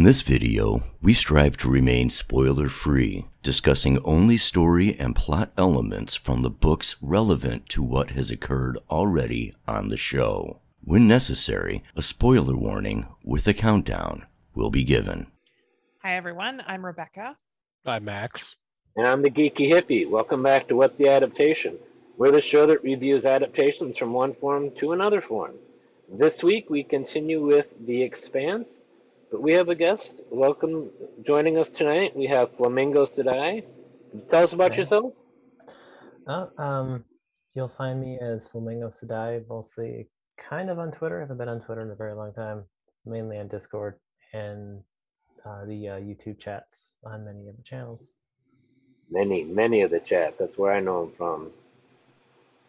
In this video, we strive to remain spoiler-free, discussing only story and plot elements from the books relevant to what has occurred already on the show. When necessary, a spoiler warning with a countdown will be given. Hi everyone, I'm Rebecca. I'm Max. And I'm the Geeky Hippie. Welcome back to WoT the Adaptation. We're the show that reviews adaptations from one form to another form. This week we continue with The Expanse, but we have a guest. Welcome, joining us tonight. We have Flamingo Sedai. Tell us about yourself. You'll find me as Flamingo Sedai, mostly kind of on Twitter. I haven't been on Twitter in a very long time, mainly on Discord and the YouTube chats on many of the channels. Many of the chats. That's where I know him from.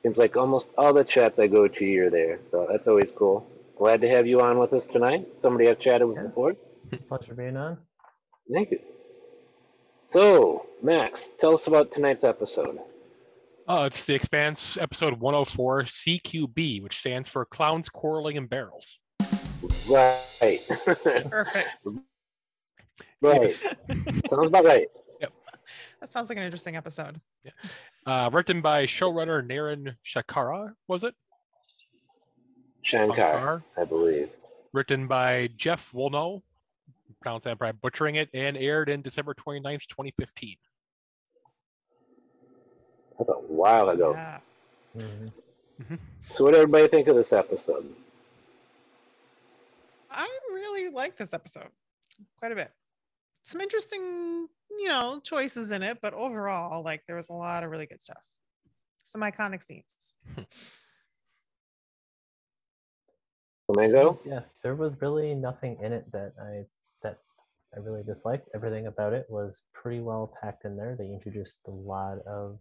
Seems like almost all the chats I go to, you're there. So that's always cool. Glad to have you on with us tonight. Somebody I've chatted with before. It's a pleasure being on. Thank you. So, Max, tell us about tonight's episode. It's The Expanse, episode 104, CQB, which stands for Clowns Quarreling in Barrels. Right. Perfect. Right. Sounds about right. Yep. That sounds like an interesting episode. Yeah. Written by showrunner Naren Shakara, was it? Shankar, I believe. Written by Jeff Wolno, pronounce that by butchering it, and aired in December 29th, 2015. That's a while ago. Yeah. Mm-hmm. So what did everybody think of this episode? I really like this episode quite a bit. Some interesting, choices in it, but overall, there was a lot of really good stuff. Some iconic scenes. Flamingo? Yeah, there was really nothing in it that I really disliked. Everything about it was pretty well packed in there. They introduced a lot of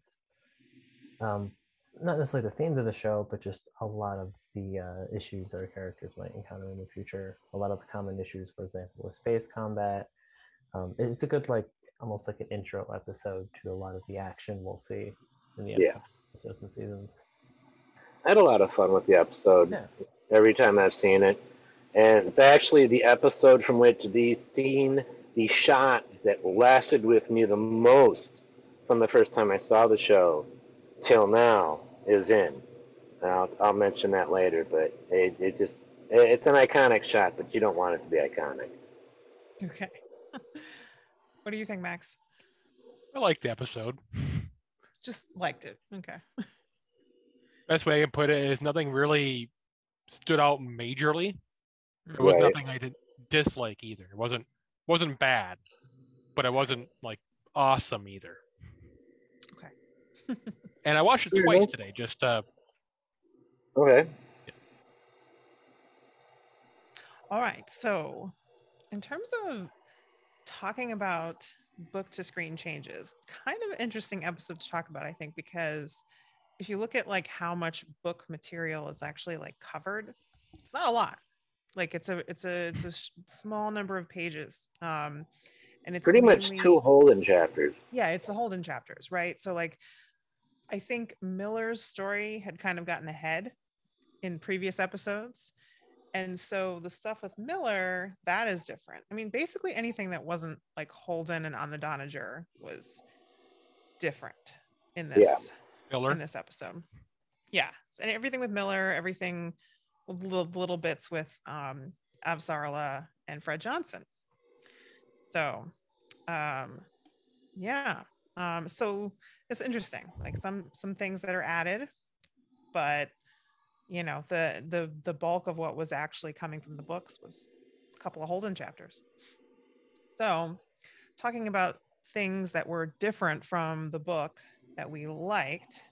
not necessarily the themes of the show, but just a lot of the issues that our characters might encounter in the future. A lot of the common issues, for example, with space combat. It's a good, almost like an intro episode to a lot of the action we'll see in the episodes and seasons. I had a lot of fun with the episode every time I've seen it. And it's actually the episode from which the shot that lasted with me the most from the first time I saw the show till now is in. I'll mention that later, but it's an iconic shot, but you don't want it to be iconic. Okay. What do you think, Max? I liked the episode. Just liked it. Okay. Best way I can put it is nothing really stood out majorly. There was nothing I didn't dislike either. It wasn't bad, but it wasn't awesome either. Okay. And I watched it twice today, just Okay. Yeah. All right. So, in terms of talking about book to screen changes, it's kind of an interesting episode to talk about, I think, because if you look at how much book material is actually covered, it's not a lot. It's a small number of pages. And it's pretty much 2 Holden chapters. Yeah, it's the Holden chapters, right? So I think Miller's story had kind of gotten ahead in previous episodes. And so the stuff with Miller, that is different. I mean, basically anything that wasn't Holden and on the Donnager was different in this in this episode. Yeah. And everything with Miller, everything little bits with Avsarala and Fred Johnson. So so it's interesting. Some things that are added, but the bulk of what was actually coming from the books was a couple of Holden chapters. So talking about things that were different from the book that we liked,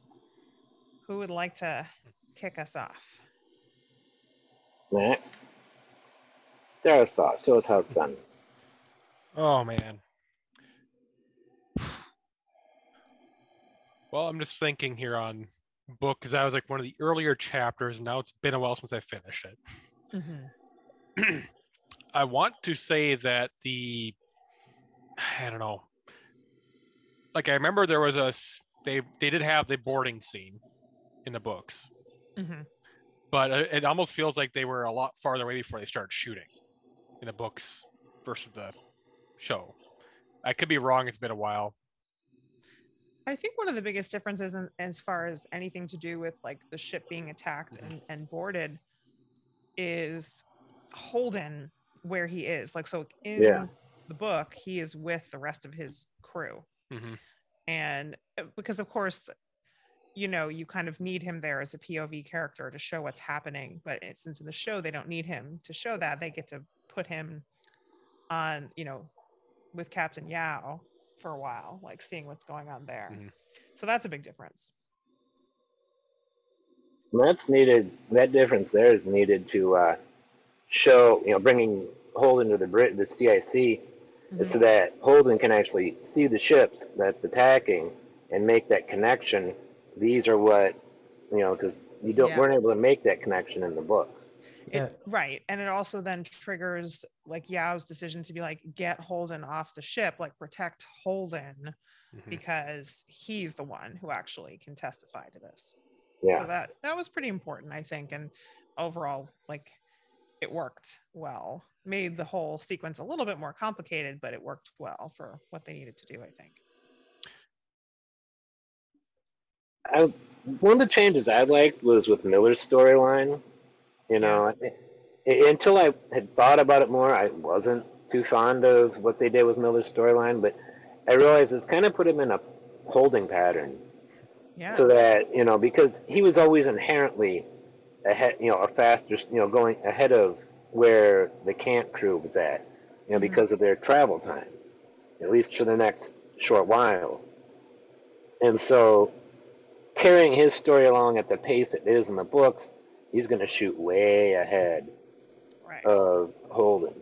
who would like to kick us off? Max? Start us off. Show us how it's done. Oh, man. Well, I'm just thinking here on book, because that was one of the earlier chapters, and now it's been a while since I finished it. Mm-hmm. I want to say that I don't know. I remember there was they did have the boarding scene in the books. Mm-hmm. But it almost feels like they were a lot farther away before they started shooting in the books versus the show. I could be wrong. It's been a while. I think one of the biggest differences as far as anything to do with like the ship being attacked and boarded is Holden, where he is. Like, so in the book, he is with the rest of his crew. And because of course, you know, you kind of need him there as a POV character to show what's happening. But since in the show, they don't need him to show that, they get to put him on, you know, with Captain Yao for a while, like seeing what's going on there. So that's a big difference. And that's needed. That difference there is needed to show, you know, bringing Holden to the CIC, so that Holden can actually see the ships that's attacking and make that connection. These are what, you know, because you weren't able to make that connection in the book. Right. And it also then triggers like Yao's decision to be like, get Holden off the ship, like protect Holden, because he's the one who actually can testify to this. So that was pretty important, I think. And overall, like, it worked well. Made the whole sequence a little bit more complicated, but it worked well for what they needed to do, I think. One of the changes I liked was with Miller's storyline. You know, until I had thought about it more, I wasn't too fond of what they did with Miller's storyline, but I realized it's kind of put him in a holding pattern. So that, you know, because he was always inherently ahead, you know, a faster, you know, going ahead of where the Cant crew was at, you know, because of their travel time, at least for the next short while. And so carrying his story along at the pace it is in the books, he's going to shoot way ahead of Holden.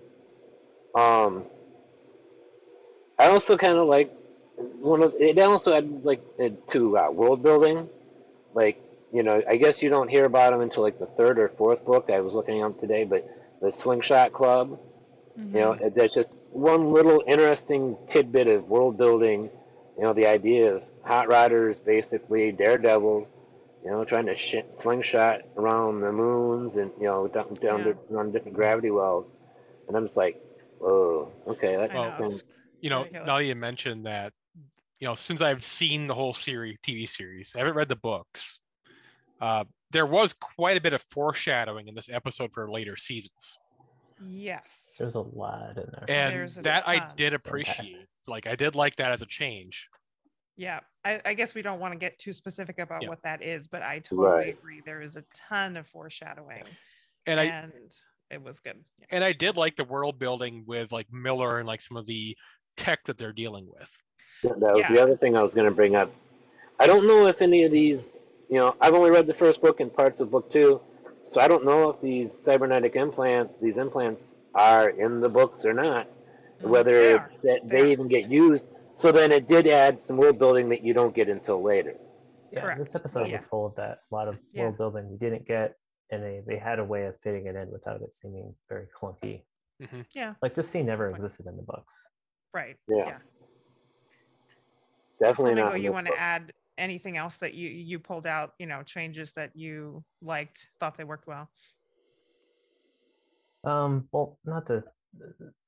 I also kind of like it also had like to world building, like, you know, I guess you don't hear about him until like the third or fourth book. I was looking up today, but the Slingshot Club, you know, that's just one little interesting tidbit of world building. You know, the idea of hot rodders, basically daredevils, you know, trying to slingshot around the moons and, you know, down different gravity wells. And I'm just like, whoa, okay. You know, now that you mentioned that, you know, since I've seen the whole TV series, I haven't read the books. There was quite a bit of foreshadowing in this episode for later seasons. Yes. There's a lot in there. And that I did appreciate. Like, I did like that as a change. Yeah. I guess we don't want to get too specific about what that is, but I totally agree. There is a ton of foreshadowing. And it was good. Yeah. And I did like the world building with like Miller and like some of the tech that they're dealing with. That was the other thing I was going to bring up. I don't know if any of these, you know, I've only read the first book and parts of book 2, so I don't know if these cybernetic implants, are in the books or not, whether they even get used. So then it did add some world building that you don't get until later. Yeah, this episode was full of that. A lot of world building we didn't get, and they had a way of fitting it in without it seeming very clunky. Yeah. Like this scene never existed in the books. Right. Yeah. Definitely Flamingo, not. you want to add anything else that you pulled out, you know, changes that you liked, thought they worked well? Well,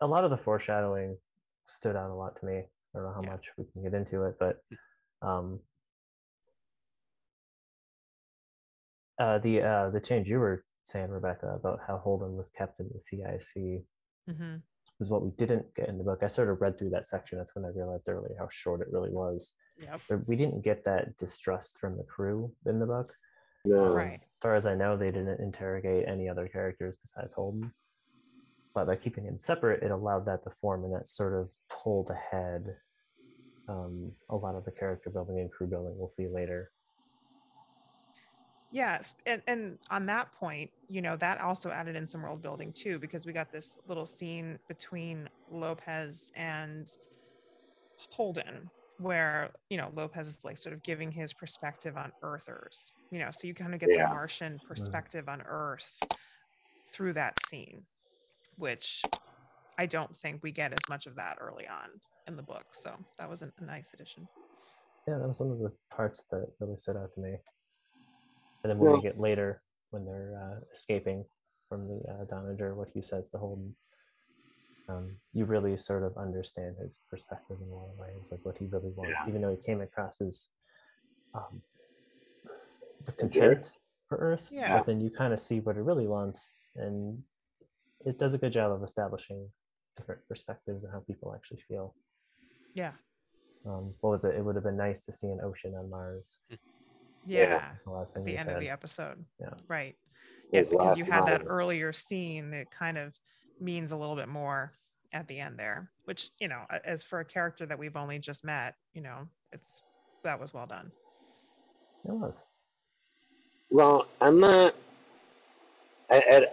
a lot of the foreshadowing stood out a lot to me. I don't know how much we can get into it, but the change you were saying, Rebecca, about how Holden was kept in the CIC is what we didn't get in the book. I sort of read through that section. That's when I realized earlier how short it really was. We didn't get that distrust from the crew in the book. No. Right. As far as I know, they didn't interrogate any other characters besides Holden. But by keeping him separate, it allowed that to form, and that sort of pulled ahead a lot of the character building and crew building we'll see later. Yes, and on that point, you know, that also added in some world building too, because we got this little scene between Lopez and Holden where, you know, Lopez is like sort of giving his perspective on Earthers, you know, so you kind of get the Martian perspective on Earth through that scene, which I don't think we get as much of that early on in the book. So that was a nice addition. Yeah, that was one of the parts that really stood out to me. And then when we get later, when they're escaping from the Donnager, what he says to Holden, you really sort of understand his perspective in a lot of ways, like what he really wants, even though he came across as with contempt for Earth. Yeah. But then you kind of see what it really wants, and it does a good job of establishing different perspectives and how people actually feel. Yeah. What was it? It would have been nice to see an ocean on Mars. Yeah. The last thing At the he end said. of the episode. Yeah. Right. Yeah, His because last you had that line. earlier scene that kind of means a little bit more at the end there, which, you know, as for a character that we've only just met, you know, that was well done. It was. Well, I'm not.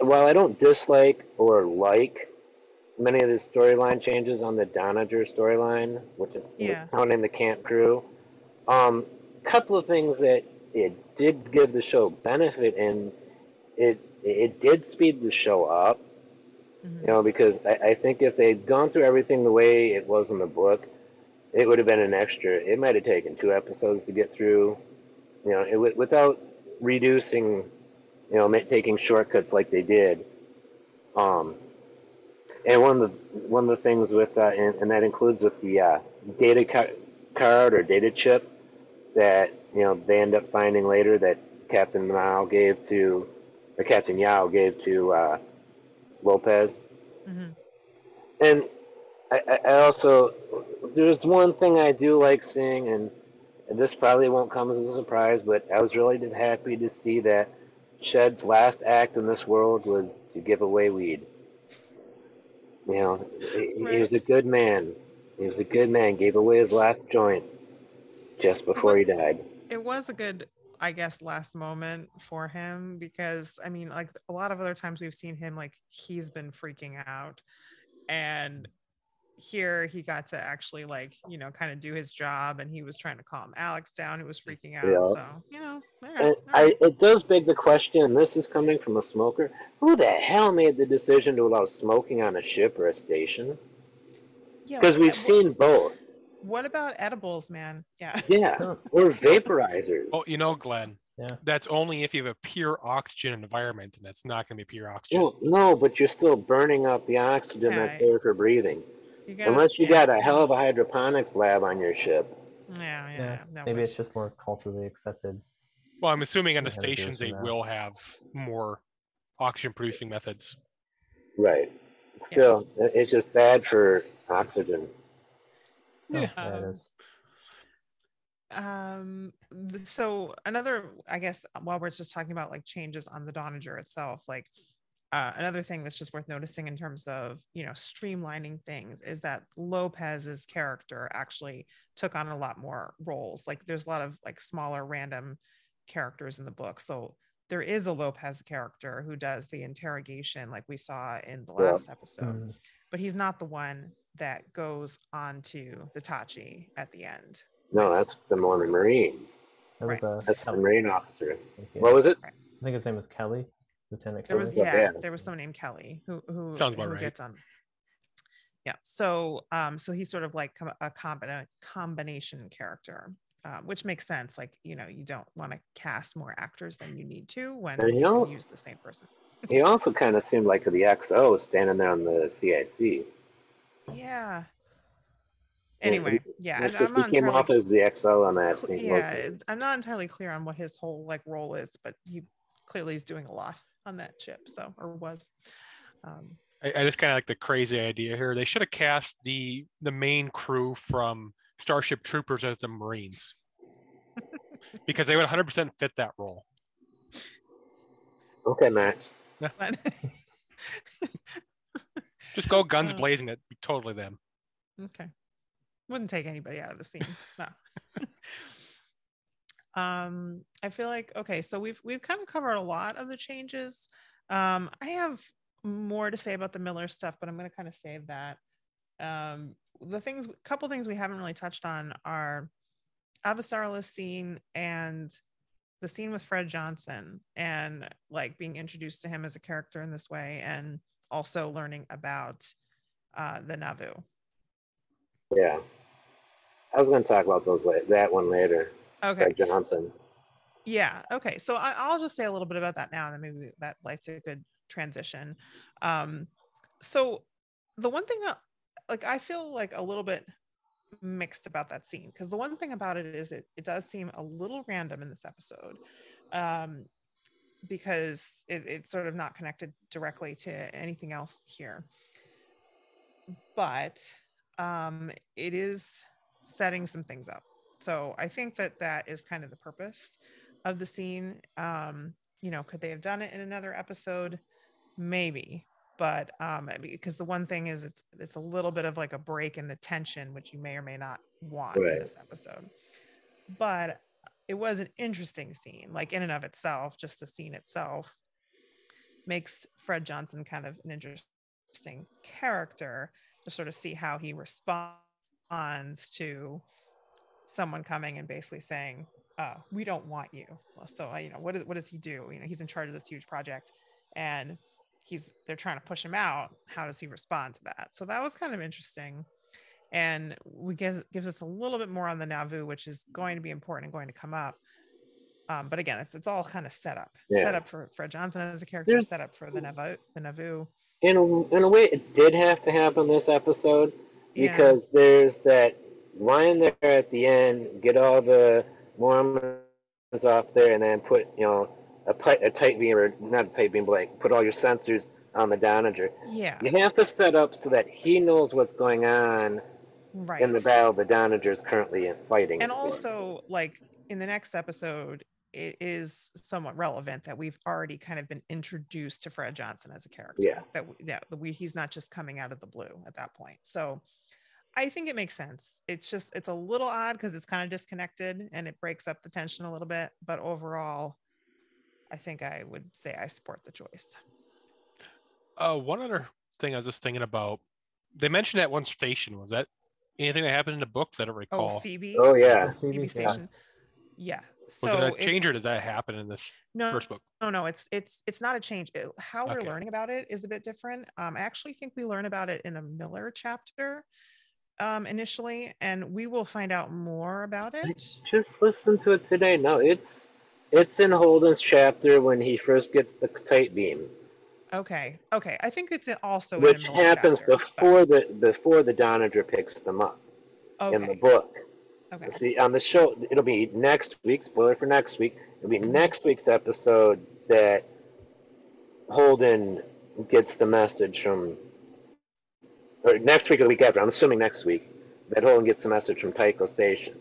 While I don't dislike or like many of the storyline changes on the Donnager storyline, which is counting the Cant crew, couple of things that it did give the show benefit in, it did speed the show up, you know, because I think if they'd gone through everything the way it was in the book, it would have been an extra. It might have taken 2 episodes to get through, you know, without reducing, you know, taking shortcuts like they did. And one of the things with and that includes with the data card or data chip that, you know, they end up finding later that Captain Yao gave to Lopez. And I also, there's one thing I do like seeing, and this probably won't come as a surprise, but I was really just happy to see that Shed's last act in this world was to give away weed. You know, he was a good man. He was a good man. Gave away his last joint just before he died. It was a good, I guess, last moment for him, because I mean, like a lot of other times we've seen him, like he's been freaking out, and here he got to actually, like, you know, kind of do his job, and he was trying to calm Alex down, who was freaking out. Yeah. So, you know, all and right. it does beg the question, and this is coming from a smoker, who the hell made the decision to allow smoking on a ship or a station? Because we've seen both. What about edibles, man? Yeah. Yeah, or vaporizers. Oh, you know, Glenn, that's only if you have a pure oxygen environment, and that's not going to be pure oxygen. Well, no, but you're still burning up the oxygen that's there for breathing. Unless you got a hell of a hydroponics lab on your ship. Yeah. Maybe it's just more culturally accepted. Well, I'm assuming on the stations they will have more oxygen producing methods. Right. Still, it's just bad for oxygen. Yeah. So another, I guess, while we're just talking about like changes on the Donnager itself, like another thing that's just worth noticing in terms of, you know, streamlining things is that Lopez's character actually took on a lot more roles. Like there's a lot of like smaller random characters in the book. So there is a Lopez character who does the interrogation like we saw in the last episode, but he's not the one that goes on to the Tachi at the end. No, that's the Marines. That's the Marine officer. What was it? I think his name was Kelly, Lieutenant Kelly. There was someone named Kelly who sounds about right. Gets on. Yeah, so he's sort of like a combination character, which makes sense. Like, you know, you don't want to cast more actors than you need to when you can use the same person. He also kind of seemed like the XO standing there on the CIC. Yeah. Anyway, he came off as the XO on that scene. Yeah, I'm not entirely clear on what his whole like role is, but he clearly is doing a lot on that ship. So, or was. I just kind of like the crazy idea here. They should have cast the main crew from Starship Troopers as the Marines, because they would 100% fit that role. Okay, Max. Yeah. Just go guns blazing. That'd be totally them. Okay. Wouldn't take anybody out of the scene. No. I feel like, okay, so we've kind of covered a lot of the changes. I have more to say about the Miller stuff, but I'm going to kind of save that. Couple things we haven't really touched on are Avasarala's scene and the scene with Fred Johnson, and like being introduced to him as a character in this way, and also learning about the Nauvoo. Yeah, I was going to talk about that one later. Okay, Fred Johnson. Yeah. Okay. So I'll just say a little bit about that now, and then maybe that lights a good transition. So the one thing like I feel like a little bit mixed about that scene, because the one thing about it is it does seem a little random in this episode, because it's sort of not connected directly to anything else here, but it is setting some things up. So I think that is kind of the purpose of the scene. Could they have done it in another episode? Maybe. But because the one thing is it's a little bit of like a break in the tension, which you may or may not want in this episode. But it was an interesting scene, like in and of itself. Just the scene itself makes Fred Johnson kind of an interesting character to sort of see how he responds to someone coming and basically saying, we don't want you. So what does he do? He's in charge of this huge project, and they're trying to push him out. How does he respond to that? So that was kind of interesting, and gives us a little bit more on the Nauvoo, which is going to be important and going to come up. But again, it's all kind of set up for Fred Johnson as a character, set up for the Nauvoo. In a way, it did have to happen this episode, because there's that line there at the end: get all the Mormons off there, and then put a tight beam, or not a tight beam, but like put all your sensors on the Donnager. Yeah. You have to set up so that he knows what's going on in the battle the Donnager is currently fighting. And also, like in the next episode, it is somewhat relevant that we've already kind of been introduced to Fred Johnson as a character. Yeah. He's not just coming out of the blue at that point. So I think it makes sense. It's a little odd because it's kind of disconnected and it breaks up the tension a little bit. But overall, I think I would say I support the choice. One other thing I was just thinking about, they mentioned that one station. Was that anything that happened in the books? I don't recall. Oh, Phoebe. Oh yeah, Phoebe station. Yeah. So was it a change, or did that happen in this first book? No, it's not a change. How we're learning about it is a bit different. I actually think we learn about it in a Miller chapter initially, and we will find out more about it. Just listen to it today. No, it's in Holden's chapter when he first gets the tight beam. Okay. I think it's also which in a Miller happens chapter, before the Donnager picks them up in the book. Okay. See, on the show, it'll be next week. Spoiler for next week. It'll be next week's episode that Holden gets the message from, or next week or the week after. I'm assuming next week that Holden gets the message from Tycho Station.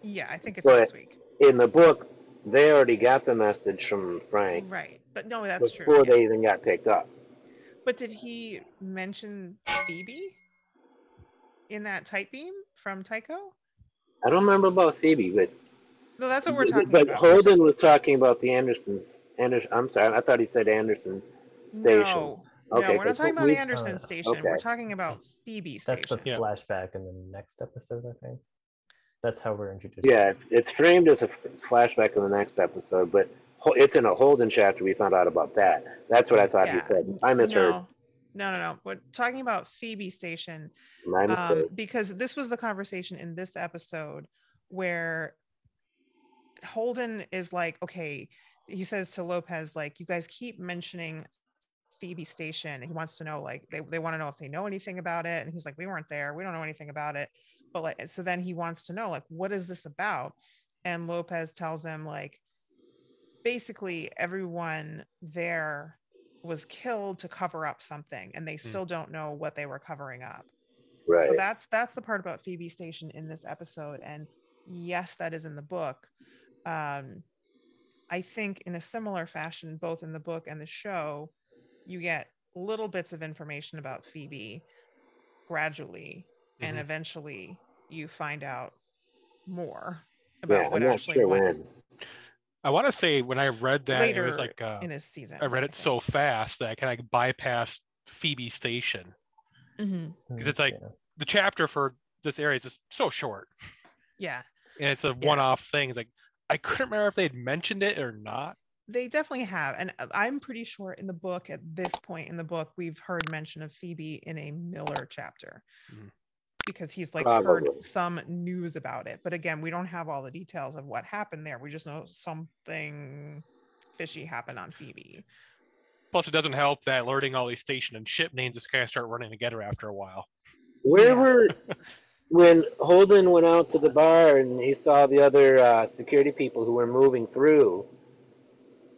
Yeah, I think it's next week. In the book, they already got the message from Frank. Right, but no, that's true. Before they even got picked up. But did he mention Phoebe in that tight beam from Tycho? I don't remember about Phoebe, but no, that's what we're talking about. But Holden was talking about the Andersons. I'm sorry, I thought he said Anderson Station. No, we're not talking about Anderson Station. We're talking about Phoebe Station. That's the flashback in the next episode, I think. That's how we're introduced. Yeah, it's framed as a flashback in the next episode, but it's in a Holden chapter. We found out about that. That's what I thought he said. I misheard. No. We're talking about Phoebe Station. My mistake. Because this was the conversation in this episode where Holden is like, okay, he says to Lopez, like, you guys keep mentioning Phoebe Station. He wants to know, like, they want to know if they know anything about it. And he's like, we weren't there. We don't know anything about it. But like, so then he wants to know, like, what is this about? And Lopez tells them, like, basically everyone there was killed to cover up something, and they still don't know what they were covering up. Right. So that's the part about Phoebe Station in this episode. And yes, that is in the book. I think in a similar fashion, both in the book and the show, you get little bits of information about Phoebe gradually, and eventually you find out more about what actually went. I want to say when I read that, later it was like in this season. I read it so fast that I kind of bypassed Phoebe Station, because it's like the chapter for this area is just so short. Yeah, and it's a one-off thing. It's like I couldn't remember if they'd mentioned it or not. They definitely have, and I'm pretty sure in the book, at this point in the book, we've heard mention of Phoebe in a Miller chapter. Because he's like heard some news about it. But again, we don't have all the details of what happened there. We just know something fishy happened on Phoebe. Plus, it doesn't help that learning all these station and ship names just kind of start running together after a while. Where were when Holden went out to the bar and he saw the other security people who were moving through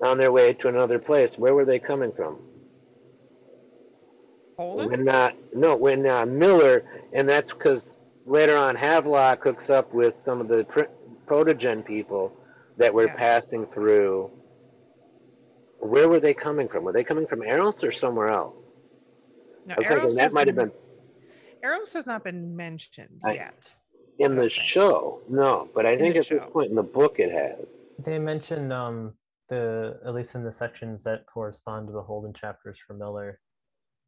on their way to another place? Where were they coming from? Holden? When Miller, and that's because later on Havelock hooks up with some of the Protogen people that were passing through. Where were they coming from? Were they coming from Eros or somewhere else? No, I was thinking that might have been. Eros has not been mentioned yet. In the show, no, but I think at this point in the book it has. They mentioned at least in the sections that correspond to the Holden chapters for Miller,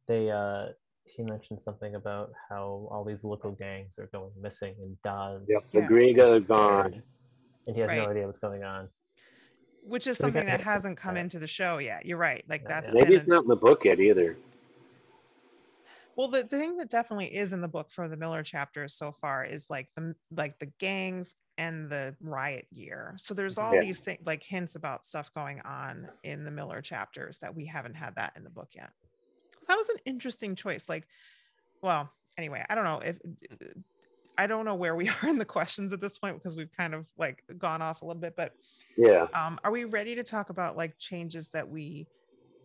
he mentioned something about how all these local gangs are going missing and Daz. Yep, the Griga is gone. And he has no idea what's going on. Which is something that hasn't come into the show yet. You're right. Like that's maybe it's not in the book yet either. Well, the thing that definitely is in the book for the Miller chapters so far is like the gangs and the riot gear. So there's all these things like hints about stuff going on in the Miller chapters that we haven't had that in the book yet. That was an interesting choice. Like, well, anyway, I don't know where we are in the questions at this point because we've kind of like gone off a little bit, but are we ready to talk about like changes that we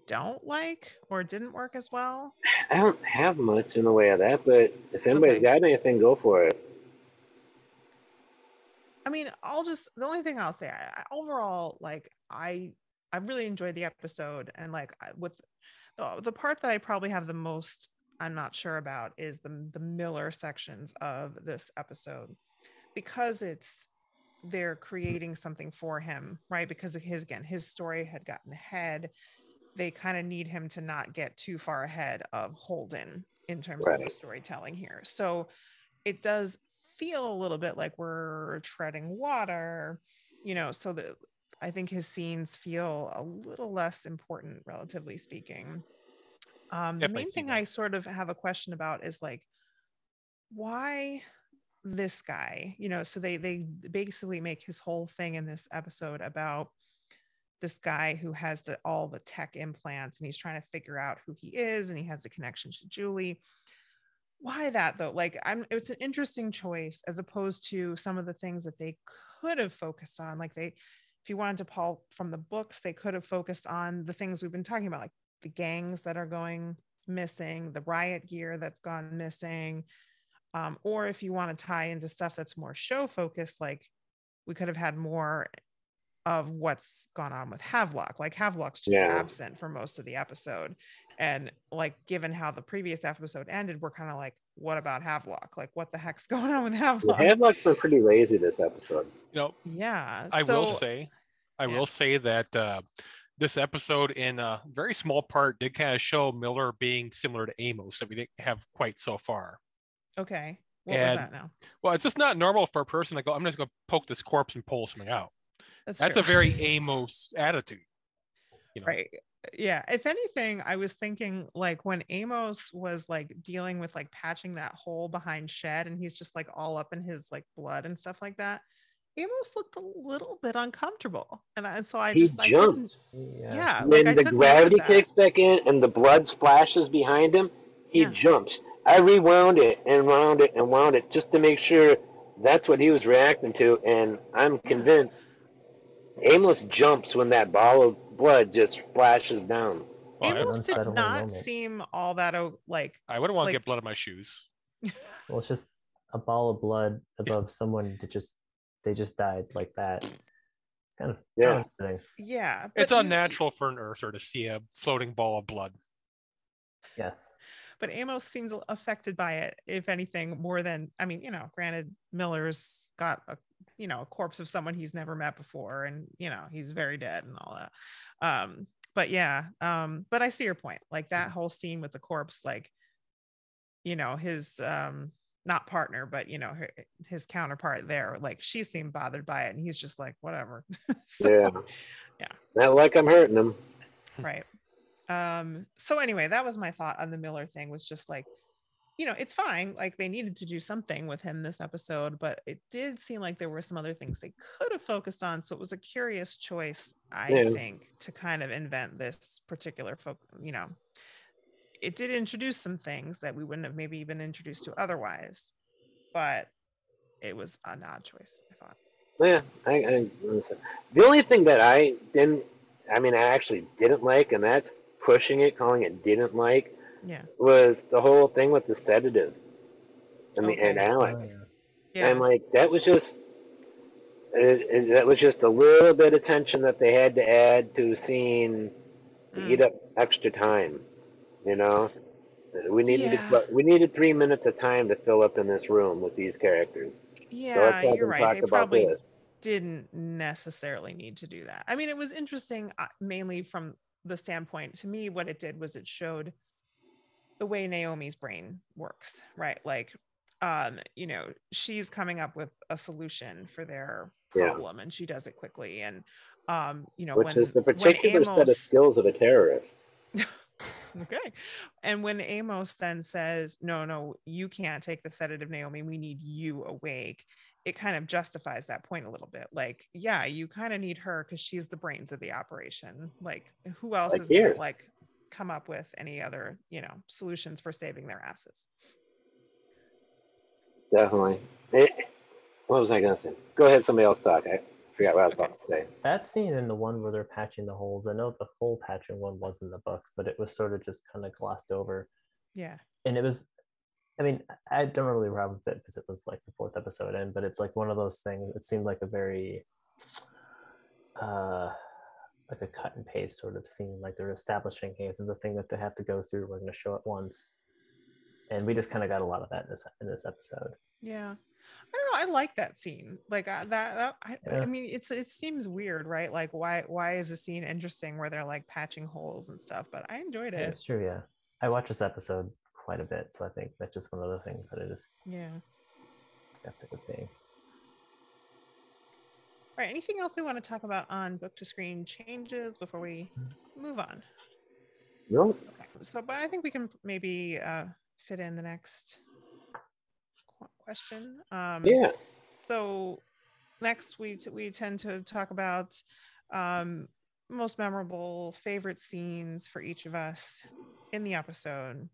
don't like or didn't work as well? I don't have much in the way of that, but if anybody's got anything, go for it. I mean, the only thing I'll say, overall, like I really enjoyed the episode, and like with the part that I probably have the most I'm not sure about is the Miller sections of this episode, because they're creating something for him, right? Because of his story had gotten ahead. They kind of need him to not get too far ahead of Holden in terms of the storytelling here. So it does feel a little bit like we're treading water, so that I think his scenes feel a little less important, relatively speaking. The main thing I sort of have a question about is like, why this guy, so they basically make his whole thing in this episode about this guy who has all the tech implants, and he's trying to figure out who he is, and he has a connection to Julie. Why that though? Like, it's an interesting choice as opposed to some of the things that they could have focused on. Like if you wanted to pull from the books, they could have focused on the things we've been talking about, like the gangs that are going missing, the riot gear that's gone missing. Or if you want to tie into stuff that's more show focused, like we could have had more of what's gone on with Havelock. Like Havelock's just absent for most of the episode. And like, given how the previous episode ended, we're kind of like, what about Havelock? Like, what the heck's going on with Havelock? Havelock's been pretty lazy this episode. Yeah. I will say that this episode in a very small part did kind of show Miller being similar to Amos that we didn't have quite so far. Okay. What was that now? Well, it's just not normal for a person to go, I'm just going to poke this corpse and pull something out. That's true. A very Amos attitude. Right. Yeah. If anything, I was thinking like when Amos was like dealing with like patching that hole behind Shed, and he's just like all up in his like blood and stuff like that, Amos looked a little bit uncomfortable. And I jumped. When the gravity kicks back in and the blood splashes behind him, he jumps. I rewound it and wound it and wound it just to make sure that's what he was reacting to. And I'm convinced Amos jumps when that ball of blood just splashes down. Amos did not seem all that like. I wouldn't want to get blood on my shoes. Well, it's just a ball of blood above someone that they just died like that. Kind of yeah. It's unnatural for an Earther to see a floating ball of blood. Yes. But Amos seems affected by it, if anything, more than, I mean, granted, Miller's got a corpse of someone he's never met before, and he's very dead and all that. But I see your point. Like that whole scene with the corpse, like, his not partner, but his counterpart there, like she seemed bothered by it, and he's just like, whatever. Not like I'm hurting him. Right. So anyway, that was my thought on the Miller thing, was just like, you know, it's fine. Like they needed to do something with him this episode, but it did seem like there were some other things they could have focused on. So it was a curious choice, I think, to kind of invent this particular you know, it did introduce some things that we wouldn't have maybe been introduced to otherwise, but it was an odd choice, I thought. Yeah, I the only thing that I actually didn't like, and that's pushing it, calling it didn't like, was the whole thing with the sedative and Alex. And like that was just a little bit of tension that they had to add to a scene to eat up extra time. You know, we needed 3 minutes of time to fill up in this room with these characters. Yeah, so let's have you're them right. talk They about probably this. didn't necessarily need to do that. I mean, it was interesting, mainly from the standpoint, to me, what it did was it showed the way Naomi's brain works, right? Like, you know, she's coming up with a solution for their problem, and she does it quickly. And, you know, which is the particular set of skills of a terrorist. Okay. And when Amos then says, no, you can't take the sedative, Naomi, we need you awake, it kind of justifies that point a little bit. Like, yeah, you kind of need her because she's the brains of the operation. Like, who else is going to like come up with any other, you know, solutions for saving their asses? Definitely. What was I going to say? Go ahead, somebody else talk. I forgot what I was about to say. That scene in the one where they're patching the holes, I know the hole patching one was in the books, but it was sort of just kind of glossed over. Yeah. And it was, I mean, I don't really remember it because it was like the 4th episode in, but it's like one of those things. It seemed like a very, like a cut and paste sort of scene. Like they're establishing, hey, this is the thing that they have to go through. We're going to show it once. And we just kind of got a lot of that in this episode. Yeah. I don't know. I like that scene. Like I mean, it seems weird, right? Like why is the scene interesting where they're like patching holes and stuff? But I enjoyed it. It's true. Yeah, I watched this episode quite a bit, so I think that's just one of the things that I just got sick of seeing. All right. Anything else we want to talk about on book to screen changes before we move on? No. Okay. So, but I think we can maybe fit in the next question. So next we tend to talk about most memorable favorite scenes for each of us in the episode.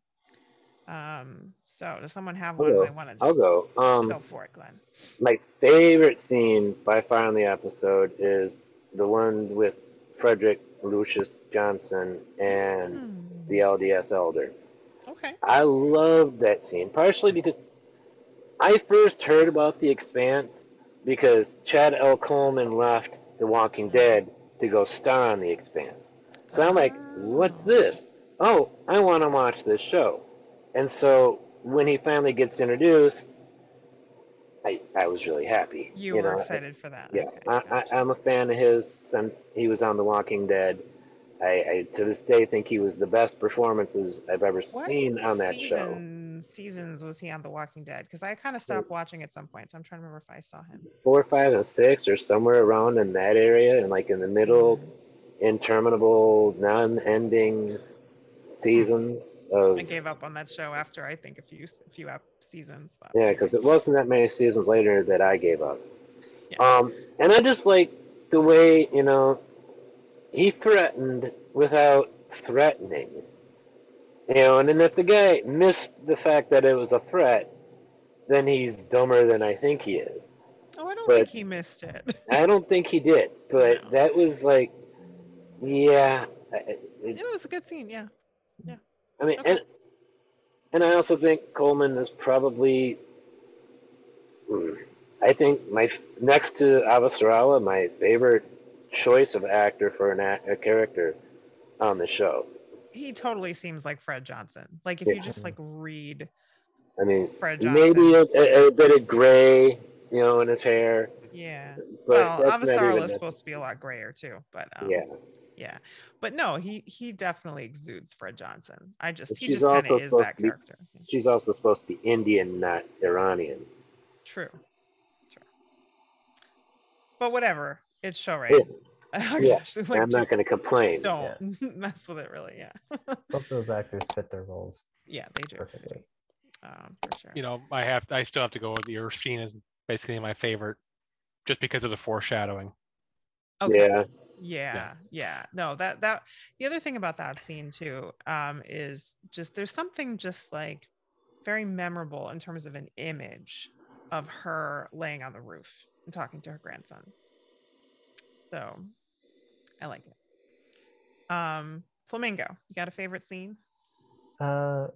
So does someone have one? I'll go. Go for it, Glenn. My favorite scene by far in the episode is the one with Frederick Lucius Johnson and the LDS Elder. Okay. I love that scene, partially because I first heard about The Expanse because Chad L. Coleman left The Walking Dead to go star on The Expanse. So I'm like, what's this? Oh, I want to watch this show. And so when he finally gets introduced, I was really happy. You were excited for that. Yeah, okay, I'm a fan of his since he was on The Walking Dead. I to this day think he was the best performances I've ever seen on that show. Seasons was he on The Walking Dead? Because I kind of stopped watching at some point, so I'm trying to remember if I saw him. 4, 5, and 6, or somewhere around in that area, and like in the middle, interminable, non-ending seasons of. I gave up on that show after I think a few seasons. But yeah, because it wasn't that many seasons later that I gave up. Yeah. And I just like the way he threatened without threatening. And then if the guy missed the fact that it was a threat, then he's dumber than I think he is. Oh, I don't think he missed it. I don't think he did, but that was like, yeah. It was a good scene, yeah. I mean, and I also think Coleman is probably, I think next to Avasarala, my favorite choice of actor for a character on the show. He totally seems like Fred Johnson. Like if you just like read, Fred Johnson, maybe a bit of gray, in his hair. Yeah. But well, Avasarala is supposed to be a lot grayer too, but yeah. But no, he definitely exudes Fred Johnson. He just kind of is that character. She's also supposed to be Indian, not Iranian. True. But whatever, it's show right. Yeah. I'm not going to complain. Don't mess with it, really. Yeah. Both those actors fit their roles. Yeah, they do. Perfectly. For sure. You know, I still have to go with your scene is basically my favorite, just because of the foreshadowing. Okay. Yeah. Yeah. No, that the other thing about that scene too, is just there's something just like very memorable in terms of an image of her laying on the roof and talking to her grandson. So I like it. Flamingo, you got a favorite scene? Well,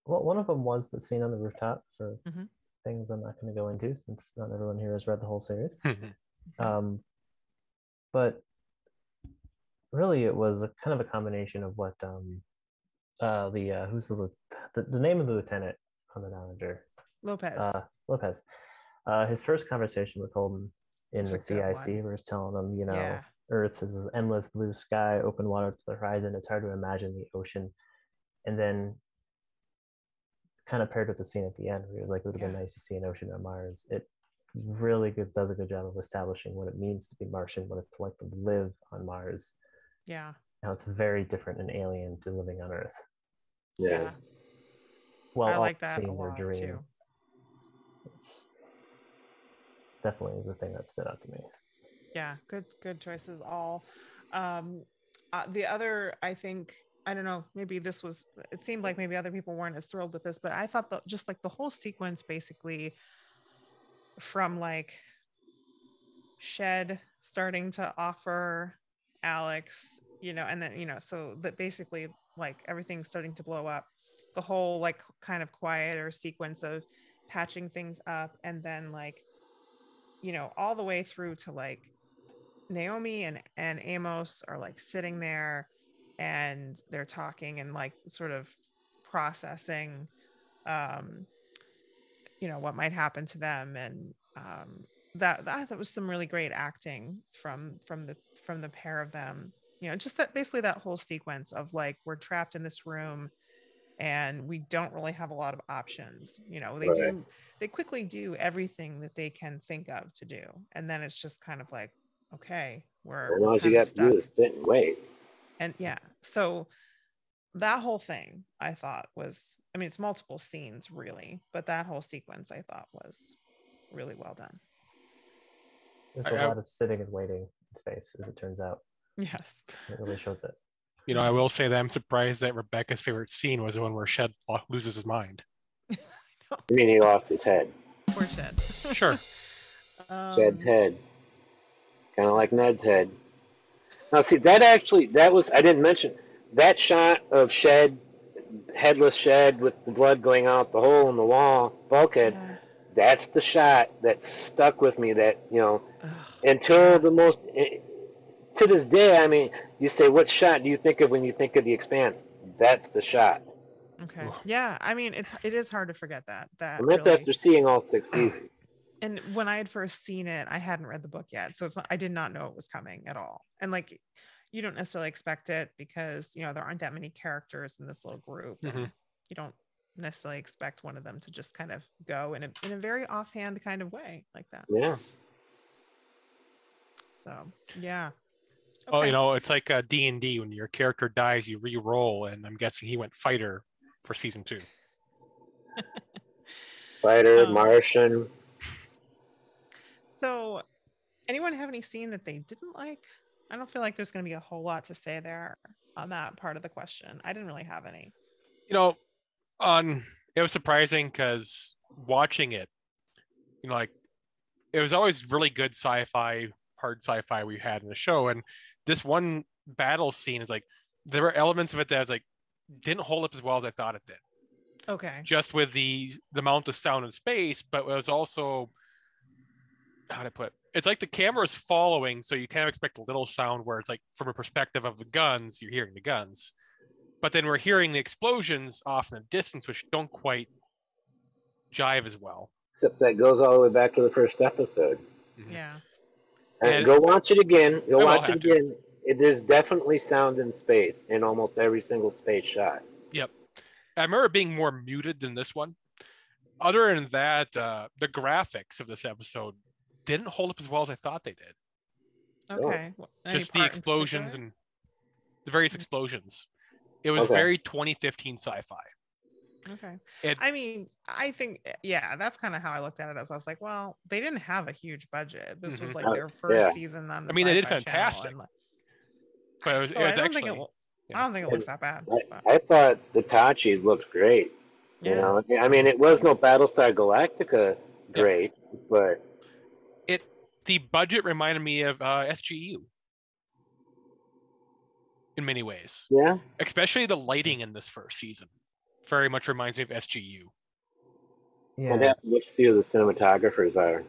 one of them was the scene on the rooftop for Mm-hmm. things I'm not going to go into since not everyone here has read the whole series. But really, it was a kind of a combination of what who's the name of the lieutenant on the Donnager? Lopez. Lopez. His first conversation with Holden in was the a good CIC, one. where he's telling him, Yeah. Earth is an endless blue sky, open water to the horizon. It's hard to imagine the ocean. And then, kind of paired with the scene at the end, where he was like, it would have been nice to see an ocean on Mars. It really does a good job of establishing what it means to be Martian, what it's like to live on Mars. Yeah. Now it's very different and alien to living on Earth. Yeah. Well, I like that a seeing their lot dream. too. It's definitely the thing that stood out to me. Yeah, good choices all. The other, I think, I don't know, maybe this was, it seemed like maybe other people weren't as thrilled with this, but I thought that just like the whole sequence basically from like Shed starting to offer Alex, and then, so that basically like everything's starting to blow up, the whole like kind of quieter sequence of patching things up, and then like, all the way through to like Naomi and Amos are like sitting there and they're talking and like sort of processing what might happen to them, and that was some really great acting from the pair of them. Just that basically that whole sequence of like we're trapped in this room and we don't really have a lot of options. They quickly do everything that they can think of to do, and then it's just kind of like, okay, we're all you kind of got to stuck. do is sit and wait. And so that whole thing I thought was, I mean, it's multiple scenes really, but that whole sequence I thought was really well done. There's a lot of sitting and waiting in space, as it turns out. Yes. It really shows it. I will say that I'm surprised that Rebecca's favorite scene was the one where Shed loses his mind. You mean he lost his head? Poor Shed. Sure. Shed's head. Kind of like Ned's head. Now, see, that was, I didn't mention, that shot of Shed, headless Shed with the blood going out the hole in the wall, bulkhead, that's the shot that stuck with me that, until the most, to this day, I mean, you say, what shot do you think of when you think of The Expanse? That's the shot. Okay. Yeah, I mean, it is hard to forget that. And that's really, after seeing all 6 seasons. And when I had first seen it, I hadn't read the book yet, so I did not know it was coming at all. And like, you don't necessarily expect it because there aren't that many characters in this little group, and you don't necessarily expect one of them to just kind of go in a very offhand kind of way like that. Yeah. So yeah. Okay. Well, it's like a D&D. When your character dies, you re-roll, and I'm guessing he went fighter for season 2. Fighter, Martian. So, anyone have any scene that they didn't like? I don't feel like there's going to be a whole lot to say there on that part of the question. I didn't really have any. It was surprising because watching it, like it was always really good sci-fi, hard sci-fi we had in the show, and this one battle scene is like there were elements of it that was like didn't hold up as well as I thought it did. Okay. Just with the amount of sound in space, but it was also, how to put it? It's like the camera's following, so you kind of expect a little sound where it's like from a perspective of the guns, you're hearing the guns. But then we're hearing the explosions off in the distance, which don't quite jive as well. Except that goes all the way back to the first episode. Yeah. And go watch it again. Go watch it again. There's definitely sound in space in almost every single space shot. Yep. I remember being more muted than this one. Other than that, the graphics of this episode didn't hold up as well as I thought they did. Okay. Just the explosions and the various explosions. It was very 2015 sci-fi. Okay. It- I mean, I think, yeah, that's kind of how I looked at it. As I was like, well, they didn't have a huge budget. This was Mhm. like their first Yeah. season on the I mean, they did Sci-Fi Channel, fantastic. and But it was, so it I was don't actually, think it. yeah. I don't think it looks that bad. But I thought the Tachi looked great. You yeah. know, I mean, it was no Battlestar Galactica great, but the budget reminded me of SGU in many ways, yeah. especially the lighting in this first season. Very much reminds me of SGU. I'd Yeah, have to see who the cinematographers are.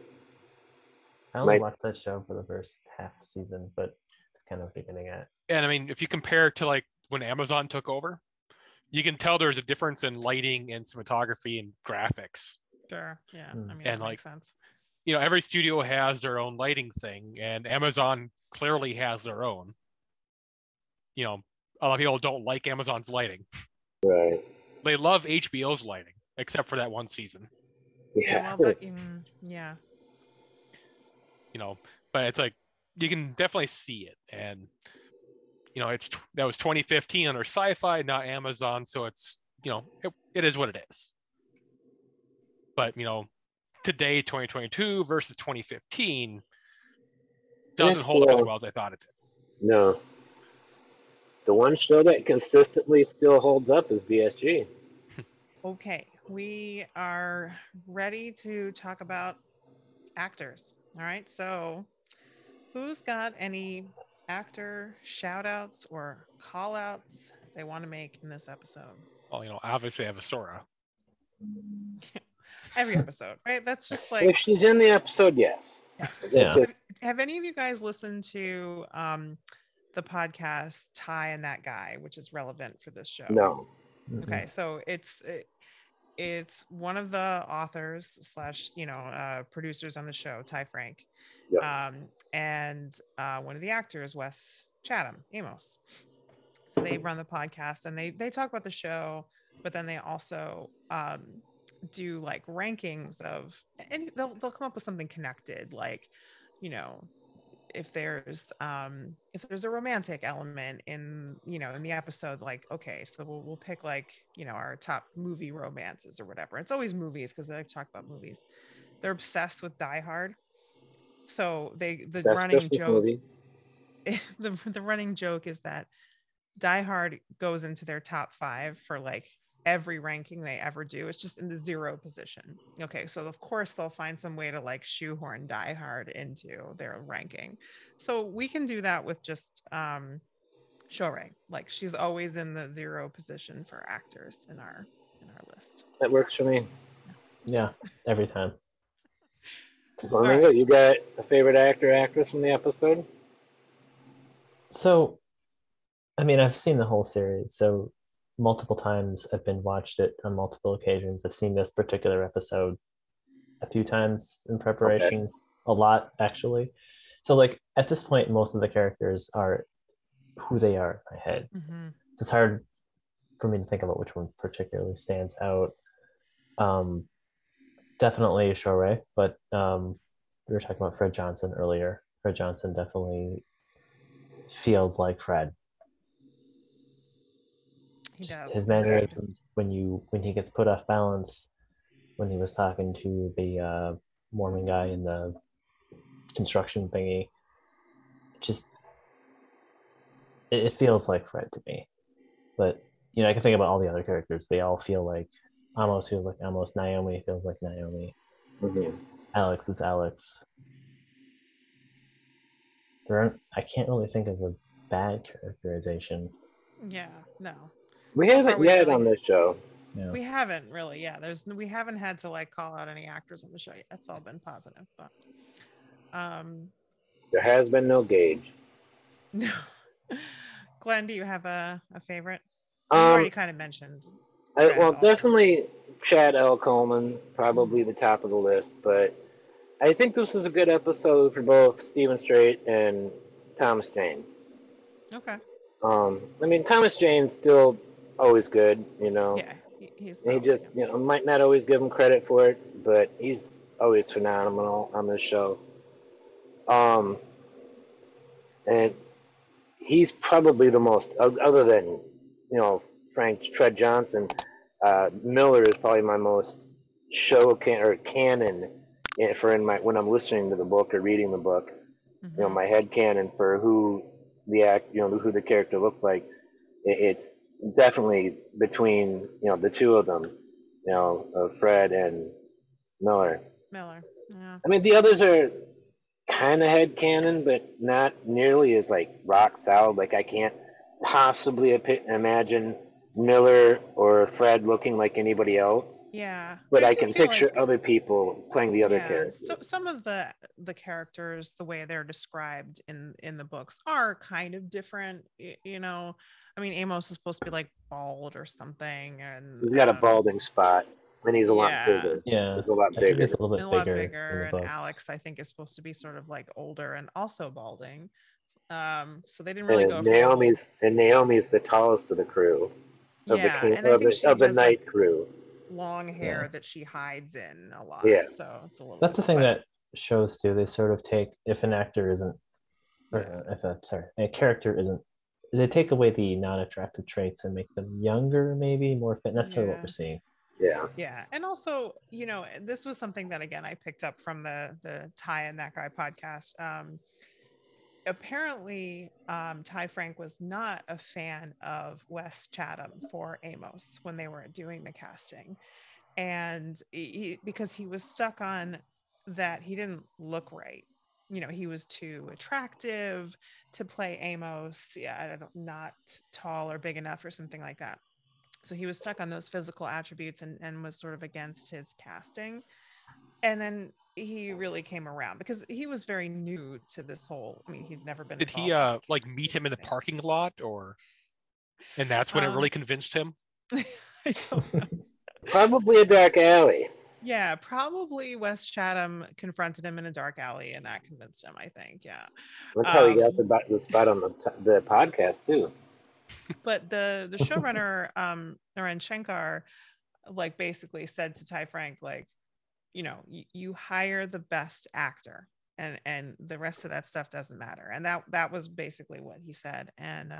I only Might- watched that show for the first half season, but kind of beginning at. And I mean, if you compare it to like when Amazon took over, you can tell there's a difference in lighting and cinematography and graphics. Sure. Yeah. Mm. I mean, And that like, makes sense. you know, every studio has their own lighting thing, and Amazon clearly has their own. You know, a lot of people don't like Amazon's lighting. Right. They love HBO's lighting, except for that one season. Yeah. Well, yeah. You know, but it's like you can definitely see it, and you know, that was 2015 under Sci-Fi, not Amazon, so it's, you know, it is what it is. But you know, today 2022 versus 2015 doesn't hold up as well as I thought it did. No. The one show that consistently still holds up is BSG. Okay. We are ready to talk about actors. All right. So, who's got any actor shout outs or call outs they want to make in this episode? Well, you know, obviously Avasora. Every episode, right? That's just If like, she's in the episode, yes. yes. Yeah. Have any of you guys listened to the podcast Ty and That Guy, which is relevant for this show? No. Okay, so it's one of the authors slash producers on the show, Ty Frank, Yep. and one of the actors, Wes Chatham, Amos. So they run the podcast and they talk about the show, but then they also do like rankings of, and they'll come up with something connected, like, you know, if there's a romantic element in the episode, like, okay, so we'll pick like, our top movie romances or whatever. It's always movies because they like to talk about movies. They're obsessed with Die Hard, so the Best running Christmas joke movie. the running joke is that Die Hard goes into their top 5 for like every ranking they ever do. It's just in the 0 position. Okay, so of course they'll find some way to like shoehorn Die Hard into their ranking. So we can do that with just Shorei. Like, she's always in the 0 position for actors in our list. That works for me. Yeah, every time. Domingo, right. you got a favorite actor, actress from the episode? So, I mean, I've seen the whole series, so multiple times I've watched it on multiple occasions. I've seen this particular episode a few times in preparation, a lot actually. So, like, at this point, most of the characters are who they are in my head. Mm-hmm. So it's hard for me to think about which one particularly stands out. Definitely Shorei, but we were talking about Fred Johnson earlier. Fred Johnson definitely feels like Fred. He Just does. his mannerisms when he gets put off balance, when he was talking to the Mormon guy in the construction thingy, it feels like Fred to me. But I can think about all the other characters. They all feel like Amos feels like Amos. Naomi feels like Naomi. Mm-hmm. Alex is Alex. I can't really think of a bad characterization. Yeah, no. We So haven't far, yet really- on this show. Yeah. We haven't really, yeah. We haven't had to like call out any actors on the show yet. It's all been positive, but There has been no Gage. no. Glenn, do you have a favorite? You already kind of mentioned. Fred also. Definitely Chad L. Coleman, probably the top of the list, but I think this is a good episode for both Stephen Strait and Thomas Jane. Okay. I mean, Thomas Jane's still always good, Yeah, he's He just, might not always give him credit for it, but he's always phenomenal on this show. And he's probably the most, other than, Fred Johnson, Miller is probably my most canon when I'm listening to the book or reading the book. You know, Mhm. my head canon for who who the character looks like. It's definitely between the two of them, Fred and Miller. Miller. Yeah. I mean, the others are kind of head canon, but not nearly as like rock solid. Like I can't possibly imagine Miller or Fred looking like anybody else, Yeah. but I do can feel picture like other people playing the other yeah, so characters. some of the characters, the way they're described in the books, are kind of different. You know, I mean, Amos is supposed to be like bald or something, and He's got a balding spot, and he's a lot yeah, bigger. Yeah, He's a lot I think bigger. it's a little and bit a lot bigger in bigger. the And books. Alex, I think, is supposed to be sort of like older and also balding. So they didn't really And go for the whole Naomi's the tallest of the crew, of the yeah, and I think she of the has like night crew. long hair Yeah, that she hides in a lot, Yeah, so it's a little that's the thing but that shows too. They sort of take if an actor isn't, yeah. or if a character isn't, they take away the non-attractive traits and make them younger, maybe more fit. And that's sort of what Yeah. we're seeing. yeah. Yeah, and also, this was something that again I picked up from the Ty and That Guy podcast. Apparently, Ty Frank was not a fan of Wes Chatham for Amos when they were doing the casting, and because he was stuck on that he didn't look right. He was too attractive to play Amos. Yeah, I don't not tall or big enough or something like that. So he was stuck on those physical attributes and was sort of against his casting. And then he really came around because he was very new to this whole, I mean, he'd never been Did he involved in like casting meet him in the anything. parking lot, and that's when it really convinced him? I don't know. Probably a dark alley. Yeah, probably Wes Chatham confronted him in a dark alley and that convinced him, I think. Yeah. That's how he got the spot on the podcast too. But the showrunner, Naren Shankar, like basically said to Ty Frank, like, you hire the best actor and the rest of that stuff doesn't matter. And that was basically what he said. And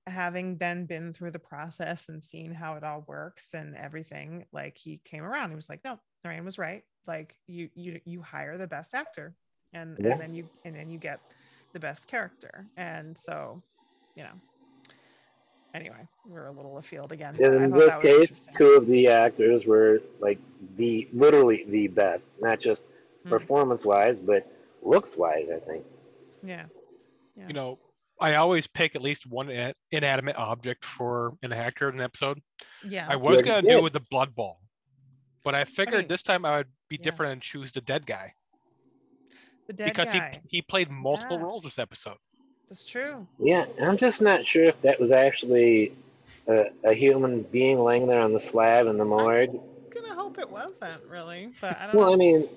having then been through the process and seen how it all works and everything, like he came around. He was like, no, Narayan was right. Like you hire the best actor and then you get the best character. And so, anyway, we're a little afield again, but I In thought this that was case, interesting. two of the actors were like literally the best, not just performance wise, but looks wise, I think. Yeah. I always pick at least one inanimate object for an actor in an episode. Yeah. I was going to do with the blood ball, but I figured this time I would be different and choose the dead guy. The dead because guy. he played multiple roles this episode. That's true. Yeah, I'm just not sure if that was actually a human being laying there on the slab in the morgue. I'm gonna hope it wasn't really, but I don't know. Well, I mean,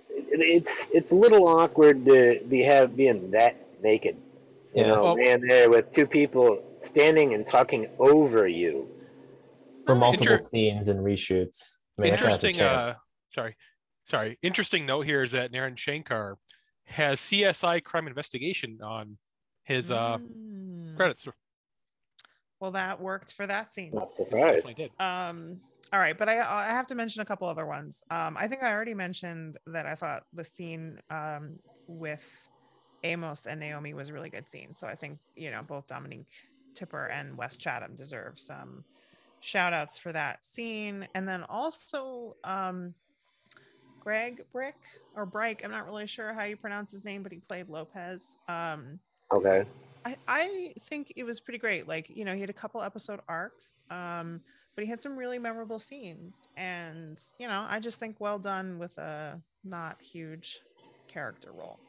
it's a little awkward to being that naked, laying there with two people standing and talking over you for multiple scenes and reshoots. I mean, interesting. Interesting note here is that Naren Shankar has CSI Crime Investigation on his credits. Well, that worked for that scene. Definitely did. All right, but I have to mention a couple other ones. I think I already mentioned that I thought the scene with Amos and Naomi was a really good scene. So I think, both Dominique Tipper and Wes Chatham deserve some shout outs for that scene. And then also Greg Brick or Brike, I'm not really sure how you pronounce his name, but he played Lopez. Okay. I think it was pretty great. Like, he had a couple episode arc, but he had some really memorable scenes. And, I just think well done with a not huge character role.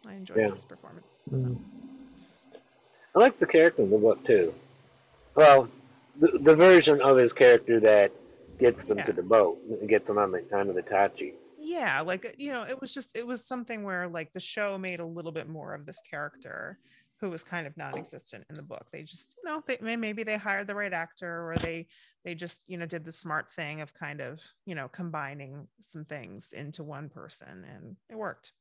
I enjoyed his performance. So. I like the character in the book too. Well, the version of his character that gets them to the boat, gets them onto the Tachi. Yeah, like, it was something where like the show made a little bit more of this character who was kind of non-existent in the book. They just, maybe they hired the right actor, or they just, did the smart thing of kind of, combining some things into one person, and it worked.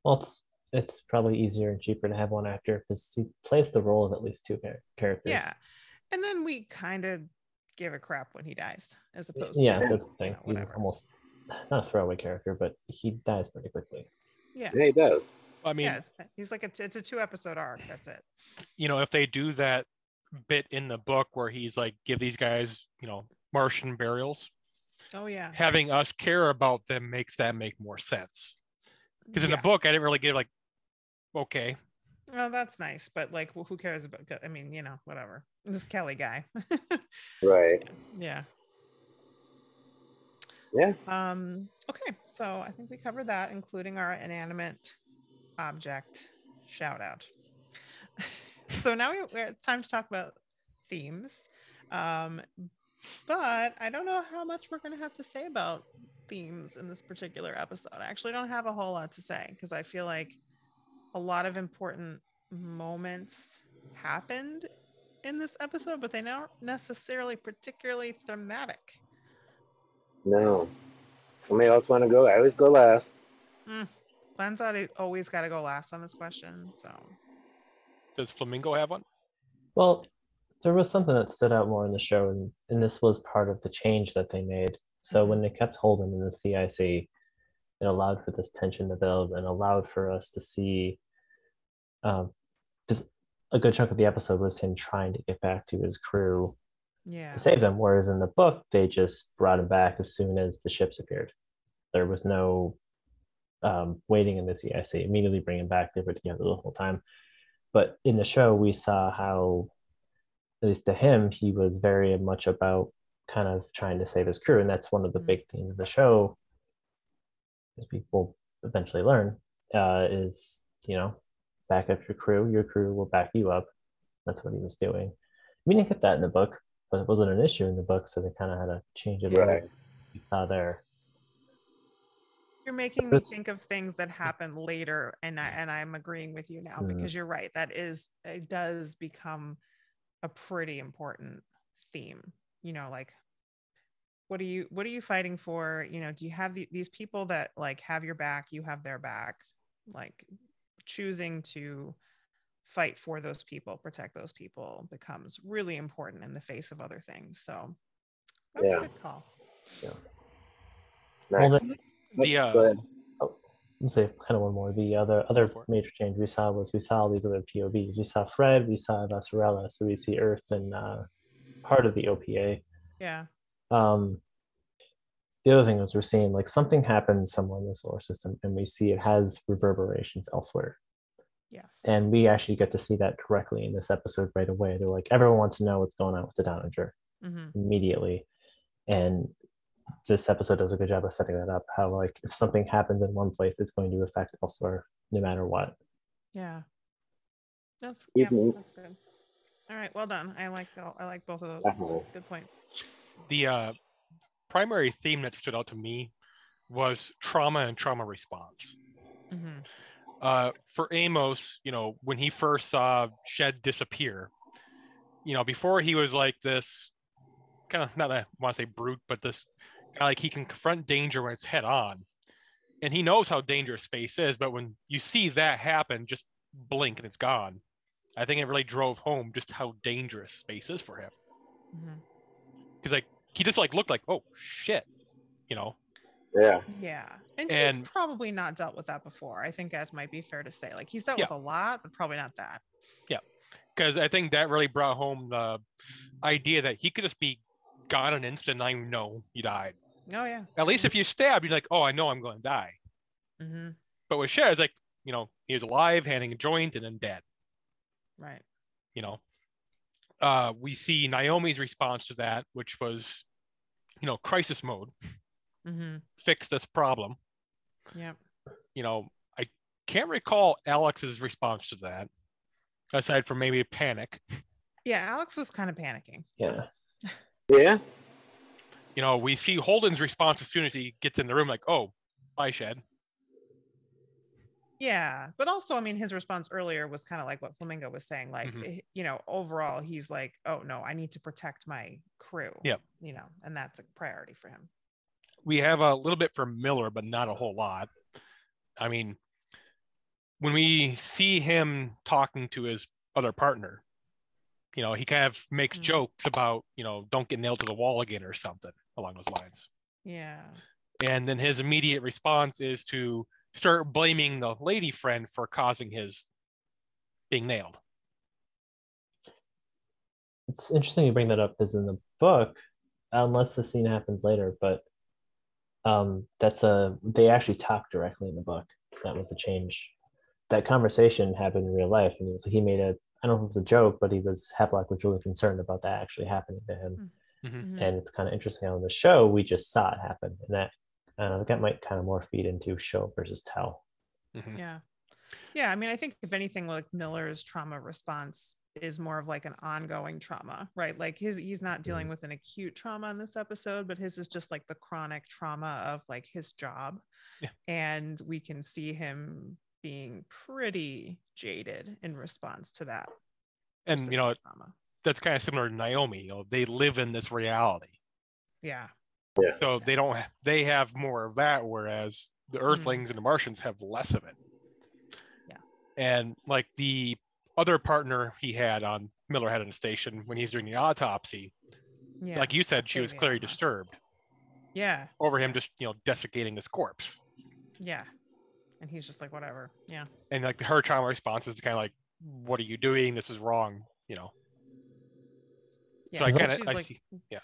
Well, it's probably easier and cheaper to have one actor because he plays the role of at least two characters. Yeah. And then we kind of give a crap when he dies, as opposed Yeah, to, that's the thing. you know, He's whatever. almost not a throwaway character, but he dies pretty quickly. Yeah. Yeah, he does. I mean, Yeah, he's like it's a 2-episode arc. That's it. you know, if they do that bit in the book where he's like, give these guys, you know, Martian burials, Oh yeah. having us care about them makes that make more sense. Because in Yeah. the book, I didn't really get like, okay, Oh, that's nice, but like, well, who cares about? I mean, you know, whatever. This Kelly guy. Right. Yeah. Yeah. Okay, so I think we covered that, including our inanimate object shout out. So now it's time to talk about themes. But I don't know how much we're going to have to say about themes in this particular episode. I actually don't have a whole lot to say because I feel like a lot of important moments happened in this episode, but they aren't necessarily particularly thematic. No. Somebody else want to go? I always go last. Glenn's always got to go last on this question. So, does Flamingo have one? Well, there was something that stood out more in the show, and this was part of the change that they made. So when they kept Holden in the CIC, it allowed for this tension to build and allowed for us to see just a good chunk of the episode was him trying to get back to his crew to save them. Whereas in the book, they just brought him back as soon as the ships appeared. There was no waiting in the CIC, immediately bring him back. They were together the whole time. But in the show, we saw how, at least to him, he was very much about kind of trying to save his crew. And that's one of the big themes of the show, as people eventually learn, is, you know, back up your crew will back you up. That's what he was doing. We didn't get that in the book, but it wasn't an issue in the book, so they kind of had to change it. Right. We saw there. You're making me think of things that happen later, and I'm agreeing with you now because you're right. It does become a pretty important theme. You know, like what are you fighting for? You know, do you have these people that like have your back, you have their back, like choosing to fight for those people, protect those people becomes really important in the face of other things. So that's a good call. Yeah. Nice. Go ahead. I'll say kind of one more. The other major change we saw all these other POVs. We saw Fred, we saw Vasarella, so we see Earth and part of the OPA. Yeah. The other thing is we're seeing like something happens somewhere in the solar system, and we see it has reverberations elsewhere. Yes. And we actually get to see that directly in this episode right away. They're like, everyone wants to know what's going on with the Donnager immediately. And this episode does a good job of setting that up, how like if something happens in one place, it's going to affect elsewhere no matter what. Yeah. That's good. All right, well done. I like both of those. Good point. The primary theme that stood out to me was trauma and trauma response. For Amos, you know, when he first saw Shed disappear, you know, before he was like this kind of, not I want to say brute, but this guy, like he can confront danger when it's head on, and he knows how dangerous space is. But when you see that happen, just blink and it's gone. I think it really drove home just how dangerous space is for him. Because like he just like looked like, oh shit, you know. Yeah. And he's probably not dealt with that before. I think that might be fair to say. Like he's dealt with a lot, but probably not that. Yeah. Because I think that really brought home the idea that he could just be gone an instant and I know he died. Oh yeah. At least if you stab, you're like, oh, I know I'm going to die. But with Shed, it's like, you know, he was alive, handing a joint, and then dead. Right. You know, we see Naomi's response to that, which was, you know, crisis mode. Fix this problem. Yeah. You know, I can't recall Alex's response to that, aside from maybe panic. Yeah, Alex was kind of panicking. Yeah. Yeah. You know, we see Holden's response as soon as he gets in the room, like, oh, bye, Shed. Yeah, but also, I mean, his response earlier was kind of like what Flamingo was saying. Like, you know, overall, he's like, oh, no, I need to protect my crew. Yep. You know, and that's a priority for him. We have a little bit for Miller, but not a whole lot. I mean, when we see him talking to his other partner, he kind of makes jokes about, don't get nailed to the wall again or something along those lines. Yeah. And then his immediate response is to start blaming the lady friend for causing his being nailed. It's interesting you bring that up because in the book, unless the scene happens later, but they actually talk directly in the book. That was a change. That conversation happened in real life, and he made I don't know if it was a joke, but Havelock was really concerned about that actually happening to him. Mm-hmm. And it's kind of interesting how in the show we just saw it happen, and that might kind of more feed into show versus tell. Mm-hmm. Yeah. I mean, I think if anything, like Miller's trauma response is more of like an ongoing trauma, right? Like he's not dealing with an acute trauma in this episode, but his is just like the chronic trauma of like his job. Yeah. And we can see him being pretty jaded in response to that. And trauma. That's kind of similar to Naomi. They live in this reality. Yeah. So they have more of that, whereas the Earthlings and the Martians have less of it. Yeah. And like the other partner he had on Miller had on the station when he's doing the autopsy, like you said, she was clearly disturbed. Yeah. Over him just desiccating this corpse. Yeah. And he's just like, whatever. Yeah. And like her trauma response is kind of like, what are you doing? This is wrong. Yeah. So I see. Yeah.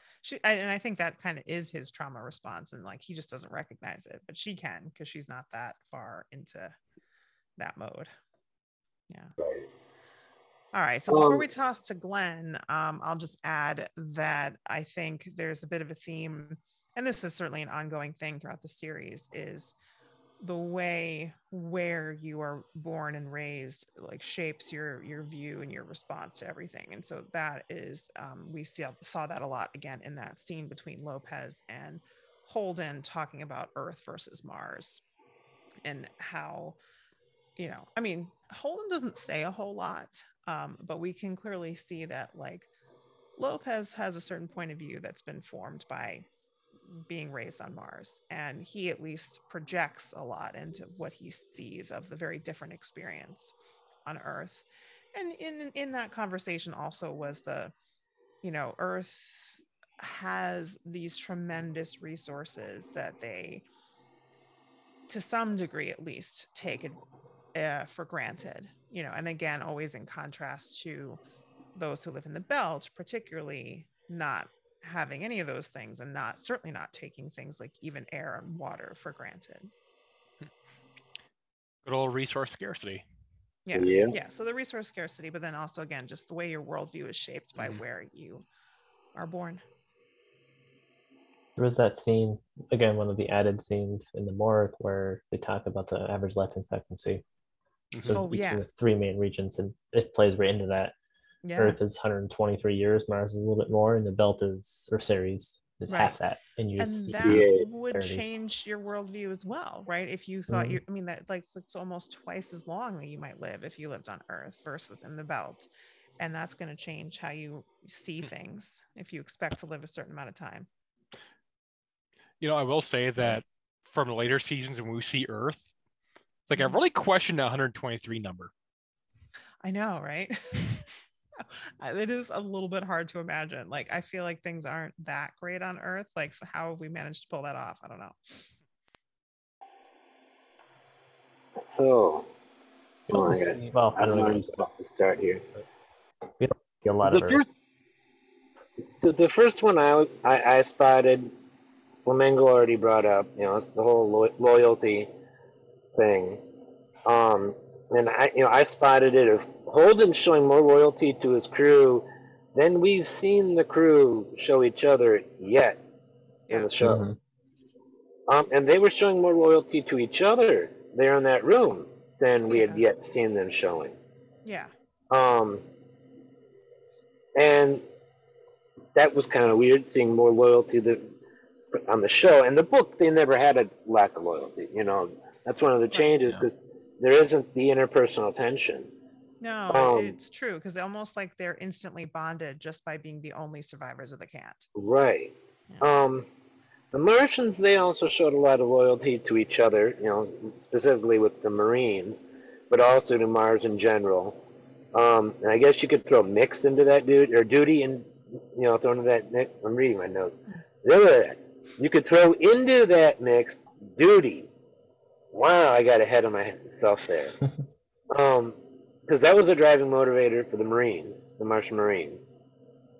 And I think that kind of is his trauma response, and like he just doesn't recognize it, but she can because she's not that far into that mode. Yeah. All right. So before we toss to Glenn, I'll just add that I think there's a bit of a theme, and this is certainly an ongoing thing throughout the series, is the way where you are born and raised like shapes your view and your response to everything. And so that is we saw that a lot again in that scene between Lopez and Holden talking about Earth versus Mars, and how I mean, Holden doesn't say a whole lot, but we can clearly see that like Lopez has a certain point of view that's been formed by being raised on Mars, and he at least projects a lot into what he sees of the very different experience on Earth. And in that conversation also was the Earth has these tremendous resources that they, to some degree at least, take it for granted, and again always in contrast to those who live in the belt, particularly not having any of those things, and certainly not taking things like even air and water for granted. Good old resource scarcity. Yeah. So the resource scarcity, but then also again just the way your worldview is shaped by where you are born. There was that scene again, one of the added scenes in the morgue where they talk about the average life expectancy. So each of the three main regions, and it plays right into that. Yeah. Earth is 123 years, Mars is a little bit more, and the belt series is half that. And that would change your worldview as well, right? If you thought that like it's almost twice as long that you might live if you lived on Earth versus in the belt. And that's going to change how you see things if you expect to live a certain amount of time. I will say that from the later seasons when we see Earth, it's like I really question that 123 number. I know, right? It is a little bit hard to imagine. Like, I feel like things aren't that great on Earth. Like, so how have we managed to pull that off? I don't know. So, I don't know who's about to start here. We don't see a lot of Earth. The first one I spotted, Flamingo already brought up. It's the whole loyalty thing. And I spotted it. If Holden's showing more loyalty to his crew than we've seen the crew show each other yet in the show. And they were showing more loyalty to each other there in that room than we had yet seen them showing. Yeah. And that was kind of weird, seeing more loyalty on the show. In the book, they never had a lack of loyalty. That's one of the changes because there isn't the interpersonal tension. No, it's true, because almost like they're instantly bonded just by being the only survivors of the Cant. Right. Yeah. The Martians, they also showed a lot of loyalty to each other, specifically with the Marines, but also to Mars in general. And I guess you could throw mix into that dude or duty and throw into that mix. I'm reading my notes. You could throw into that mix duty. Wow, I got ahead of myself there. Because that was a driving motivator for the Marines, the Martian Marines.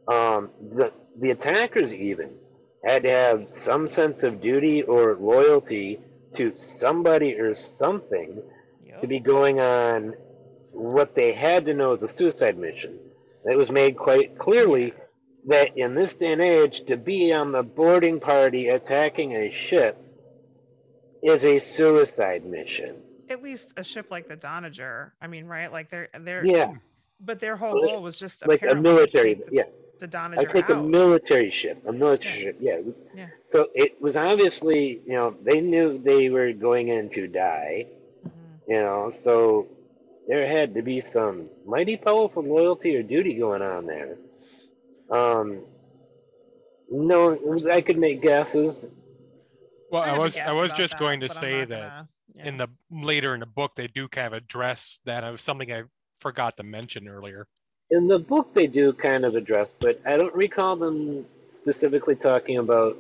The attackers even had to have some sense of duty or loyalty to somebody or something to be going on what they had to know as a suicide mission. It was made quite clearly that in this day and age, to be on the boarding party attacking a ship is a suicide mission. At least a ship like the Donnager. I mean, right? Like they're Yeah. But their whole goal was just like a military, the Donnager I take out. a military ship, ship, yeah. So it was obviously, they knew they were going in to die, so there had to be some mighty powerful loyalty or duty going on there. No, I could make guesses. Well, I was just going to say that later in the book they do kind of address that. It was something I forgot to mention earlier. In the book, they do kind of address, but I don't recall them specifically talking about.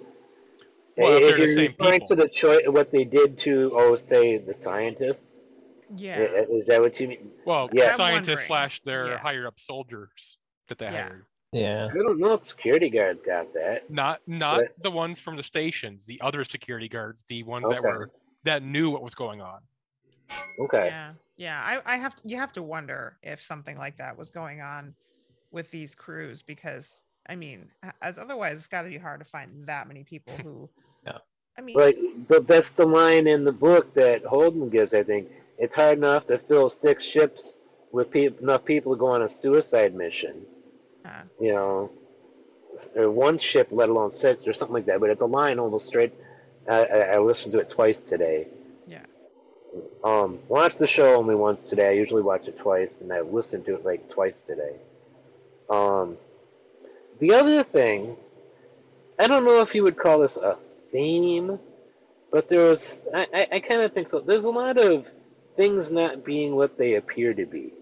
Well, if they're the same referring people. to the choice, what they did to, say, the scientists. Yeah. Is that what you mean? Well, yeah. Scientists / their higher up soldiers that they hired. Yeah. I don't know if security guards got that. Not the ones from the stations, the other security guards, the ones that knew what was going on. Okay. Yeah. You have to wonder if something like that was going on with these crews, because I mean, otherwise it's got to be hard to find that many people who. I mean, right, but that's the line in the book that Holden gives. I think it's hard enough to fill 6 ships with enough people to go on a suicide mission. Or 1 ship, let alone 6 or something like that. But it's a line almost straight. I listened to it twice today. Yeah. Watched the show only once today. I usually watch it twice, and I listened to it like twice today. The other thing, I don't know if you would call this a theme, but I kind of think so. There's a lot of things not being what they appear to be.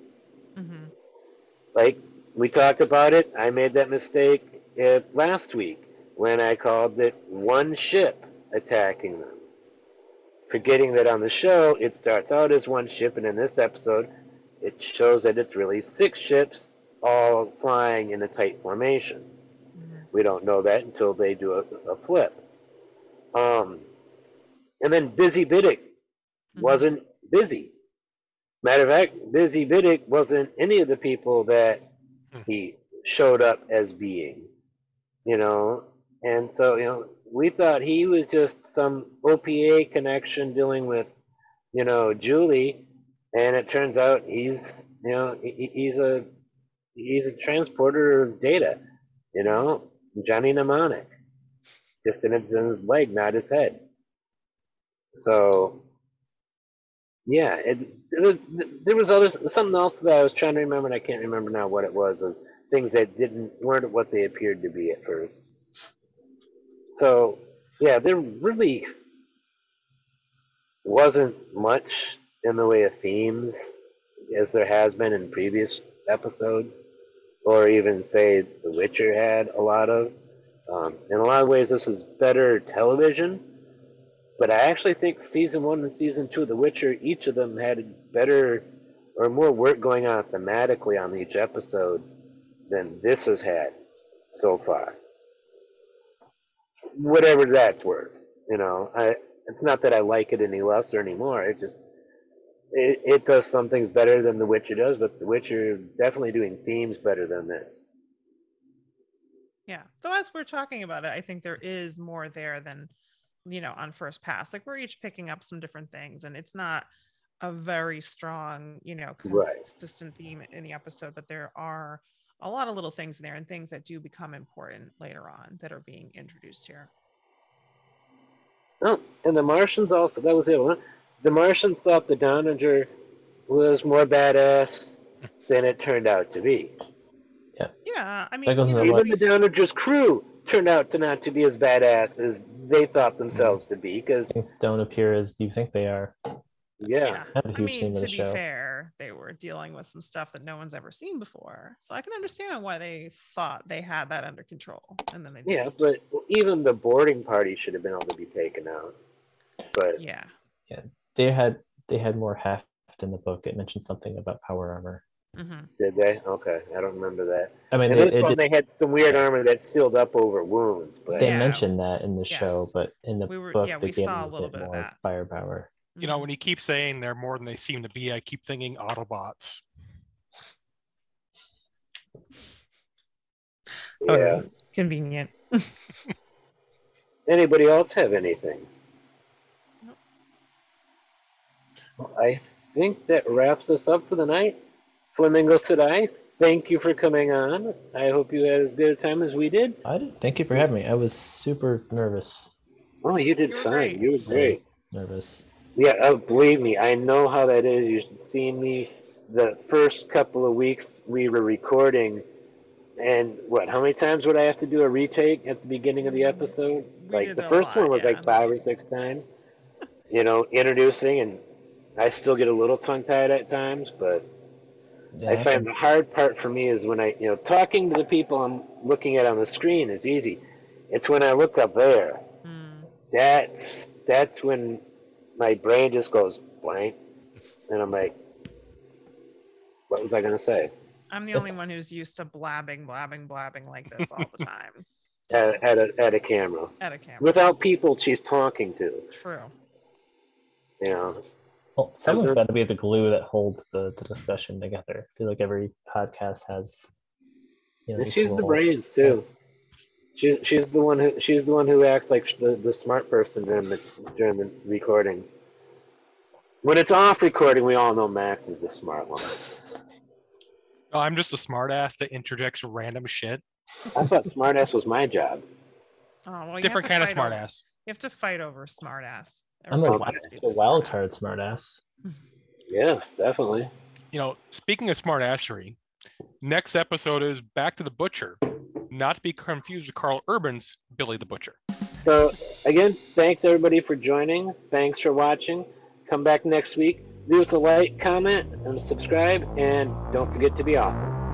Mm-hmm. Like, we talked about it. I made that mistake last week when I called it 1 ship attacking them. Forgetting that on the show, it starts out as 1 ship, and in this episode, it shows that it's really 6 ships all flying in a tight formation. Mm-hmm. We don't know that until they do a flip. And then Bizi wasn't busy. Matter of fact, Bizi wasn't any of the people that he showed up as being, and so, we thought he was just some OPA connection dealing with, Julie, and it turns out he's a transporter of data, Johnny Mnemonic, just in his leg, not his head. So, yeah, there was something else that I was trying to remember, and I can't remember now what it was, of things that weren't what they appeared to be at first. So, yeah, there really wasn't much in the way of themes as there has been in previous episodes, or even, say, The Witcher had a lot of. In a lot of ways, this is better television, but I actually think Season 1 and Season 2 of The Witcher, each of them had better or more work going on thematically on each episode than this has had so far. Whatever that's worth, it's not that I like it any less or any more. It just it does some things better than The Witcher does, but The Witcher is definitely doing themes better than this. Yeah, though as we're talking about it, I think there is more there than on first pass. Like, we're each picking up some different things, and it's not a very strong, consistent theme in the episode, but there are a lot of little things in there, and things that do become important later on that are being introduced here. Oh, and the Martians also, that was the other one. The Martians thought the Donnager was more badass than it turned out to be. Yeah, I mean, even the Donnager's crew turned out to not to be as badass as they thought themselves to be, because things don't appear as you think they are. Yeah. I mean, to be fair, they were were dealing with some stuff that no one's ever seen before. So I can understand why they thought they had that under control, and then they didn't. Yeah, but even the boarding party should have been able to be taken out. But yeah, they had more heft in the book. It mentioned something about power armor. mm-hmm. Did they? Okay, I don't remember that. I mean, and this one they had some weird armor that sealed up over wounds. But they mentioned that in the show, Yes. but in the book we they gave saw a them little bit bit of more that. firepower. You know, when you keep saying they're more than they seem to be, I keep thinking Autobots. Yeah. Convenient. Anybody else have anything? Nope. Well, I think that wraps us up for the night. Flamingo Sedai, thank you for coming on. I hope you had as good a time as we did. I did. Thank you for having me. I was super nervous. Oh, you did You were fine. great. You were great. Nervous. Yeah, believe me, I know how that is. You should see me the first couple of weeks we were recording, and how many times would I have to do a retake at the beginning of the episode? We Like did the a first lot, one was yeah, like 5 or 6 times. Introducing, and I still get a little tongue-tied at times, but Yeah, I find the hard part for me is when talking to the people I'm looking at on the screen is easy. It's when I look up there. That's when my brain just goes blank, and I'm like, what was I going to say? I'm the only one who's used to blabbing like this all the time. At a camera. At a camera. Without people she's talking to. True. Well, someone's got to be the glue that holds the discussion together. I feel like every podcast has. And she's the brains too. She's the one who acts like the smart person during the recordings. When it's off recording, we all know Max is the smart one. Oh, I'm just a smartass that interjects random shit. I thought smartass was my job. Oh, well, Different kind of smartass. You have to fight over smartass. I'm a wild card smartass. Yes, definitely. Speaking of smartassery, next episode is Back to the Butcher, not to be confused with Carl Urban's Billy the Butcher. So, again, thanks everybody for joining. Thanks for watching. Come back next week. Leave us a like, comment, and subscribe, and don't forget to be awesome.